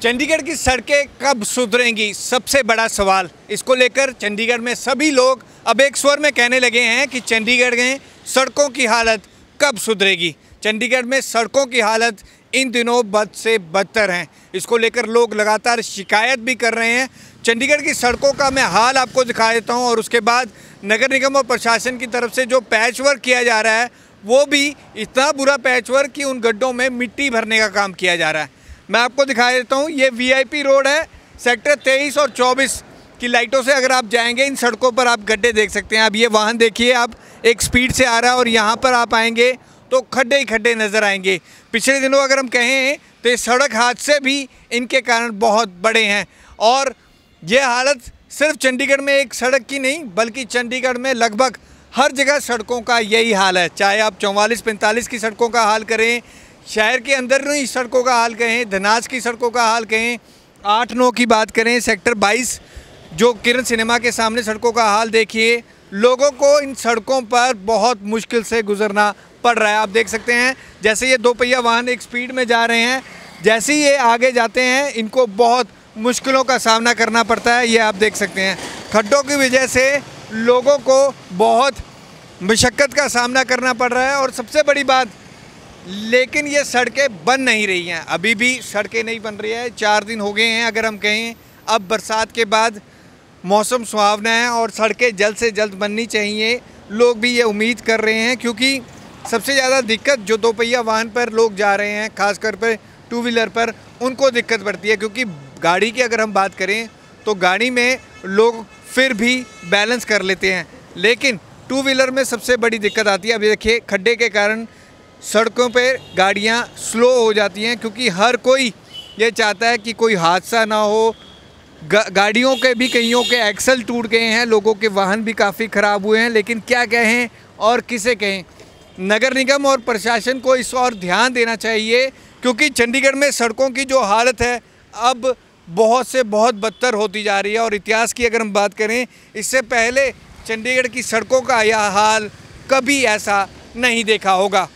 चंडीगढ़ की सड़कें कब सुधरेंगी, सबसे बड़ा सवाल। इसको लेकर चंडीगढ़ में सभी लोग अब एक स्वर में कहने लगे हैं कि चंडीगढ़ में सड़कों की हालत कब सुधरेगी। चंडीगढ़ में सड़कों की हालत इन दिनों बद से बदतर हैं। इसको लेकर लोग लगातार शिकायत भी कर रहे हैं। चंडीगढ़ की सड़कों का मैं हाल आपको दिखा देता हूं और उसके बाद नगर निगम और प्रशासन की तरफ से जो पैच वर्क किया जा रहा है वो भी इतना बुरा पैच वर्क कि उन गड्ढों में मिट्टी भरने का काम किया जा रहा है। मैं आपको दिखा देता हूँ, ये वीआईपी रोड है। सेक्टर 23 और 24 की लाइटों से अगर आप जाएंगे इन सड़कों पर आप गड्ढे देख सकते हैं। अब ये वाहन देखिए, आप एक स्पीड से आ रहा है और यहाँ पर आप आएंगे तो खड्डे ही खड्डे नज़र आएंगे। पिछले दिनों अगर हम कहें तो ये सड़क हादसे भी इनके कारण बहुत बड़े हैं और ये हालत सिर्फ चंडीगढ़ में एक सड़क की नहीं बल्कि चंडीगढ़ में लगभग हर जगह सड़कों का यही हाल है। चाहे आप 44-45 की सड़कों का हाल करें, शहर के अंदर ही सड़कों का हाल कहें, धनास की सड़कों का हाल कहें, 8-9 की बात करें, सेक्टर 22 जो किरण सिनेमा के सामने सड़कों का हाल देखिए। लोगों को इन सड़कों पर बहुत मुश्किल से गुजरना पड़ रहा है। आप देख सकते हैं जैसे ये 2 पहिया वाहन एक स्पीड में जा रहे हैं, जैसे ही ये आगे जाते हैं इनको बहुत मुश्किलों का सामना करना पड़ता है। ये आप देख सकते हैं खड्डों की वजह से लोगों को बहुत मशक्क़त का सामना करना पड़ रहा है। और सबसे बड़ी बात, लेकिन ये सड़कें बन नहीं रही हैं, अभी भी सड़कें नहीं बन रही है। 4 दिन हो गए हैं अगर हम कहें। अब बरसात के बाद मौसम सुहावना है और सड़कें जल्द से जल्द बननी चाहिए। लोग भी ये उम्मीद कर रहे हैं क्योंकि सबसे ज़्यादा दिक्कत जो 2 पहिया वाहन पर लोग जा रहे हैं, खासकर पर 2 व्हीलर पर, उनको दिक्कत पड़ती है। क्योंकि गाड़ी की अगर हम बात करें तो गाड़ी में लोग फिर भी बैलेंस कर लेते हैं, लेकिन 2 व्हीलर में सबसे बड़ी दिक्कत आती है। अभी देखिए खड्डे के कारण सड़कों पे गाड़ियां स्लो हो जाती हैं क्योंकि हर कोई ये चाहता है कि कोई हादसा ना हो। गाड़ियों के भी कईयों के एक्सल टूट गए हैं, लोगों के वाहन भी काफ़ी ख़राब हुए हैं। लेकिन क्या कहें और किसे कहें, नगर निगम और प्रशासन को इस और ध्यान देना चाहिए क्योंकि चंडीगढ़ में सड़कों की जो हालत है अब बहुत से बहुत बदतर होती जा रही है। और इतिहास की अगर हम बात करें, इससे पहले चंडीगढ़ की सड़कों का यह हाल कभी ऐसा नहीं देखा होगा।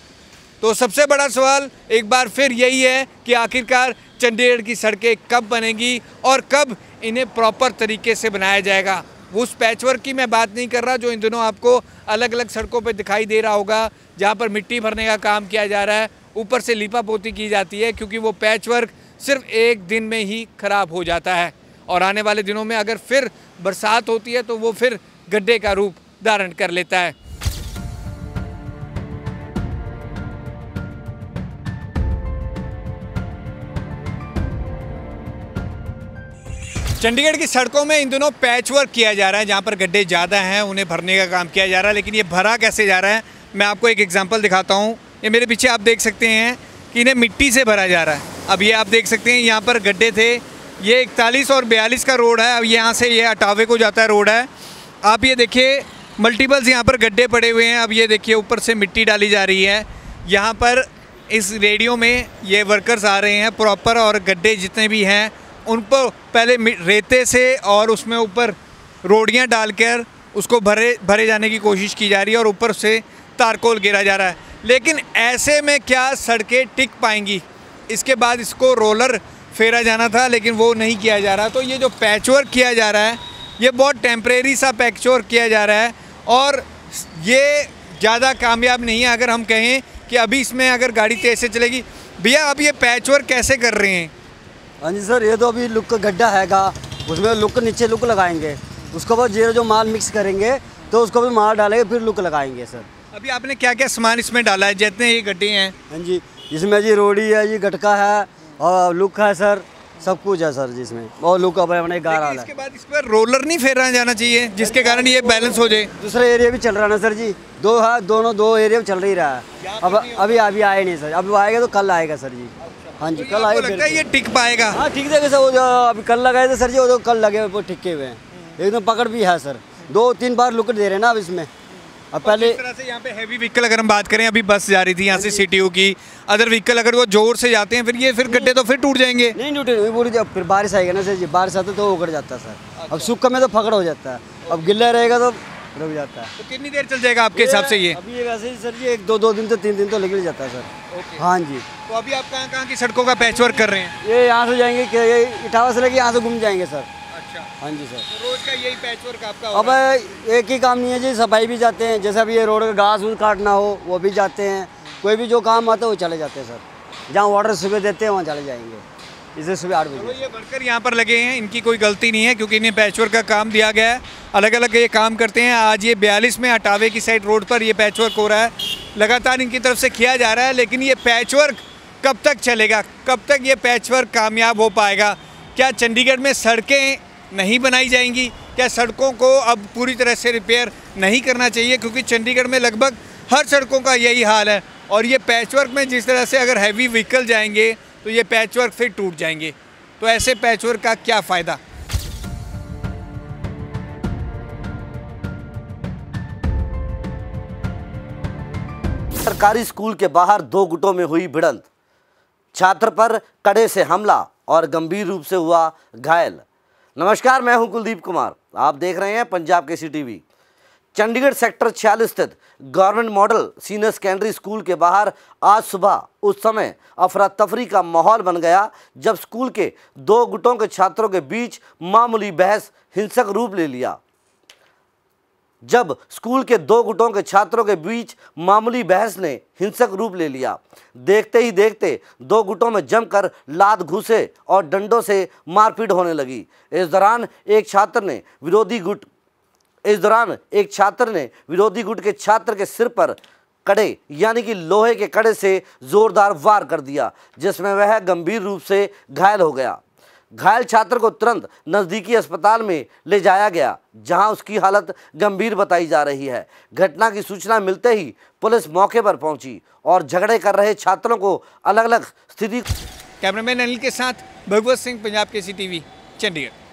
तो सबसे बड़ा सवाल एक बार फिर यही है कि आखिरकार चंडीगढ़ की सड़कें कब बनेंगी और कब इन्हें प्रॉपर तरीके से बनाया जाएगा। उस पैचवर्क की मैं बात नहीं कर रहा जो इन दिनों आपको अलग अलग सड़कों पर दिखाई दे रहा होगा, जहाँ पर मिट्टी भरने का काम किया जा रहा है, ऊपर से लीपा पोती की जाती है क्योंकि वो पैचवर्क सिर्फ एक दिन में ही ख़राब हो जाता है। और आने वाले दिनों में अगर फिर बरसात होती है तो वो फिर गड्ढे का रूप धारण कर लेता है। चंडीगढ़ की सड़कों में इन दिनों पैच वर्क किया जा रहा है, जहाँ पर गड्ढे ज़्यादा हैं उन्हें भरने का काम किया जा रहा है। लेकिन ये भरा कैसे जा रहा है, मैं आपको एक एग्जांपल दिखाता हूँ। ये मेरे पीछे आप देख सकते हैं कि इन्हें मिट्टी से भरा जा रहा है। अब ये आप देख सकते हैं यहाँ पर गड्ढे थे, ये 41 और 42 का रोड है। अब यहाँ से ये अटावे को जाता है रोड है। आप ये देखिए मल्टीपल्स यहाँ पर गड्ढे पड़े हुए हैं। अब ये देखिए ऊपर से मिट्टी डाली जा रही है। यहाँ पर इस रेडियो में ये वर्कर्स आ रहे हैं प्रॉपर, और गड्ढे जितने भी हैं उन पर पहले रेते से और उसमें ऊपर रोडियाँ डालकर उसको भरे जाने की कोशिश की जा रही है और ऊपर से तारकोल गिरा जा रहा है। लेकिन ऐसे में क्या सड़कें टिक पाएंगी? इसके बाद इसको रोलर फेरा जाना था लेकिन वो नहीं किया जा रहा। तो ये जो पैचवर्क किया जा रहा है ये बहुत टेम्परेरी सा पैचवर्क किया जा रहा है और ये ज़्यादा कामयाब नहीं है। अगर हम कहें कि अभी इसमें अगर गाड़ी तेज़ से चलेगी, भैया अब ये पैचवर्क कैसे कर रहे हैं? हाँ जी सर, ये तो अभी लुक का गड्ढा हैगा, उसमें लुक नीचे लुक लगाएंगे, उसके बाद जो माल मिक्स करेंगे तो उसको भी माल डालेंगे फिर लुक लगाएंगे सर। अभी आपने क्या क्या सामान इसमें डाला है जितने ये गड्ढे हैं? हाँ जी, इसमें जी रोड़ी है, ये गटका है और लुक है सर, सब कुछ है सर जिसमें, और लुक अपने गारा है। इसके बाद इस पर रोलर नहीं फेरा जाना चाहिए जिसके कारण ये बैलेंस हो जाए? दूसरा एरिया भी चल रहा है ना सर जी, दो है, दोनों 2 एरिया चल रही रहा है। अब अभी आए नहीं सर, अब आएगा तो कल आएगा सर जी। हाँ जी, कल आएगा। लगता है ये टिक पाएगा? हाँ ठीक है सर, वो जो अभी कल लगाए थे सर जी, वो तो कल लगे वो टिके हुए हैं, एकदम पकड़ भी है सर। 2-3 बार लुक दे रहे हैं ना अब इसमें। अब पहले इस तरह से यहाँ पे हैवी व्हीकल अगर हम बात करें, अभी बस जा रही थी यहाँ से सीटीयू की, अदर व्हीकल अगर वो जोर से जाते हैं फिर गड्ढे तो फिर टूट जाएंगे। नहीं टूटे, फिर बारिश आएगा ना सर जी, बारिश आते तो उगड़ जाता है सर। अब सूखा में तो पकड़ हो जाता है, अब गिल्ला रहेगा तो रुक जाता है। तो कितनी देर चल जाएगा आपके हिसाब से ये? अभी ये वैसे ही सर जी 1-2 दिन तो 3 दिन तो निकल जाता है सर। ओके। हाँ जी। तो अभी आप कहाँ कहाँ की सड़कों का पैच वर्क कर रहे हैं? ये यहाँ से जाएंगे कि ये इटावा से लेके यहाँ से घूम जाएंगे सर। अच्छा। हाँ जी सर। तो रोज का यही पैच वर्क आपका अब होगा? एक ही काम नहीं है जी, सफाई भी जाते हैं, जैसे अभी ये रोड का घास वूस काटना हो वो भी जाते हैं, कोई भी जो काम आता है वो चले जाते हैं सर। जहाँ वाटर सुबह देते हैं वहाँ चले जाएंगे, इसे सुबह 8 चलो बजे। ये वर्कर यहाँ पर लगे हैं, इनकी कोई गलती नहीं है क्योंकि इन्हें पैचवर्क का काम दिया गया है, अलग अलग ये काम करते हैं। आज ये 42 में अटावे की साइड रोड पर ये पैचवर्क हो रहा है, लगातार इनकी तरफ से किया जा रहा है। लेकिन ये पैचवर्क कब तक चलेगा, कब तक ये पैचवर्क कामयाब हो पाएगा? क्या चंडीगढ़ में सड़कें नहीं बनाई जाएंगी? क्या सड़कों को अब पूरी तरह से रिपेयर नहीं करना चाहिए? क्योंकि चंडीगढ़ में लगभग हर सड़कों का यही हाल है और ये पैचवर्क में जिस तरह से अगर हैवी व्हीकल जाएंगे तो ये पैचवर्क फिर टूट जाएंगे। तो ऐसे पैचवर्क का क्या फ़ायदा? सरकारी स्कूल के बाहर 2 गुटों में हुई भिड़ंत, छात्र पर कड़े से हमला और गंभीर रूप से हुआ घायल। नमस्कार, मैं हूं कुलदीप कुमार, आप देख रहे हैं पंजाब केसरी टीवी। चंडीगढ़ सेक्टर 46 स्थित government model senior secondary school के बाहर आज सुबह उस समय अफरा तफरी का माहौल बन गया जब स्कूल के 2 गुटों के छात्रों के बीच मामूली बहस हिंसक रूप ले लिया। जब स्कूल के 2 गुटों के छात्रों के बीच मामूली बहस ने हिंसक रूप ले लिया, देखते ही देखते 2 गुटों में जमकर लात घूसे और डंडों से मारपीट होने लगी। इस दौरान एक छात्र ने विरोधी गुट के छात्र के सिर पर कड़े यानी कि लोहे के कड़े से जोरदार वार कर दिया, जिसमें वह गंभीर रूप से घायल हो गया। घायल छात्र को तुरंत नज़दीकी अस्पताल में ले जाया गया, जहां उसकी हालत गंभीर बताई जा रही है। घटना की सूचना मिलते ही पुलिस मौके पर पहुंची और झगड़े कर रहे छात्रों को अलग अलग स्थिति। कैमरामैन अनिल के साथ भगवत सिंह, पंजाब केसरी टीवी, चंडीगढ़।